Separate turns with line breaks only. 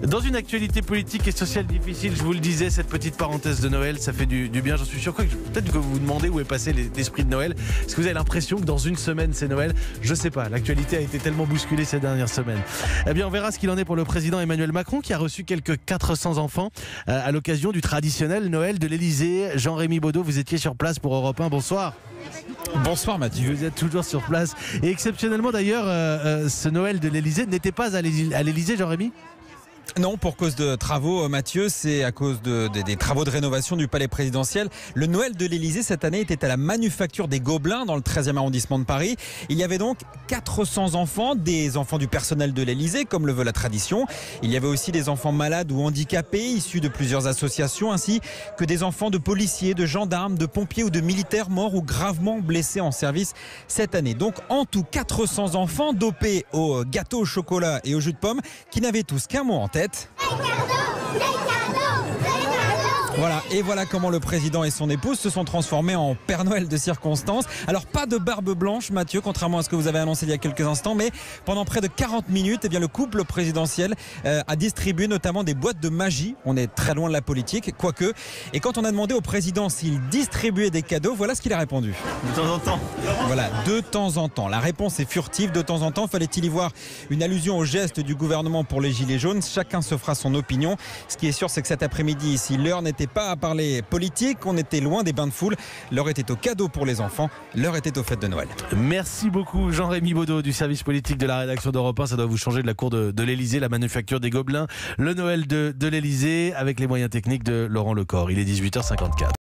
Dans une actualité politique et sociale difficile, je vous le disais, cette petite parenthèse de Noël, ça fait du bien, j'en suis sûr. Peut-être que vous vous demandez où est passé l'esprit de Noël. Est-ce que vous avez l'impression que dans une semaine, c'est Noël? Je sais pas, l'actualité a été tellement bousculée ces dernières semaines. Eh bien, on verra ce qu'il en est pour le président Emmanuel Macron, qui a reçu quelques 400 enfants à l'occasion du traditionnel Noël de l'Elysée. Jean-Rémy Baudot, vous étiez sur place pour Europe 1, bonsoir.
Bonsoir Mathieu.
Vous êtes toujours sur place. Et exceptionnellement d'ailleurs, ce Noël de l'Elysée n'était pas à l'Elysée, Jean-Rémy?
Non, pour cause de travaux, Mathieu, c'est à cause des travaux de rénovation du palais présidentiel. Le Noël de l'Elysée cette année était à la Manufacture des Gobelins dans le 13e arrondissement de Paris. Il y avait donc 400 enfants, des enfants du personnel de l'Elysée, comme le veut la tradition. Il y avait aussi des enfants malades ou handicapés, issus de plusieurs associations, ainsi que des enfants de policiers, de gendarmes, de pompiers ou de militaires morts ou gravement blessés en service cette année. Donc en tout 400 enfants dopés au gâteau au chocolat et au jus de pomme, qui n'avaient tous qu'un mot en tête. Voilà, et voilà comment le président et son épouse se sont transformés en Père Noël de circonstance. Alors pas de barbe blanche, Mathieu, contrairement à ce que vous avez annoncé il y a quelques instants, mais pendant près de 40 minutes, eh bien, le couple présidentiel a distribué notamment des boîtes de magie. On est très loin de la politique, quoique. Et quand on a demandé au président s'il distribuait des cadeaux, voilà ce qu'il a répondu.
De temps en temps.
Voilà, de temps en temps. La réponse est furtive. De temps en temps, fallait-il y voir une allusion au geste du gouvernement pour les Gilets jaunes? Chacun se fera son opinion. Ce qui est sûr, c'est que cet après-midi, ici, l'heure n'était pas à parler politique. On était loin des bains de foule. L'heure était au cadeau pour les enfants. L'heure était aux fêtes de Noël.
Merci beaucoup, Jean-Rémy Baudot du service politique de la rédaction d'Europe 1. Ça doit vous changer de la cour de l'Elysée, la Manufacture des Gobelins. Le Noël de l'Elysée avec les moyens techniques de Laurent Lecor. Il est 18h54.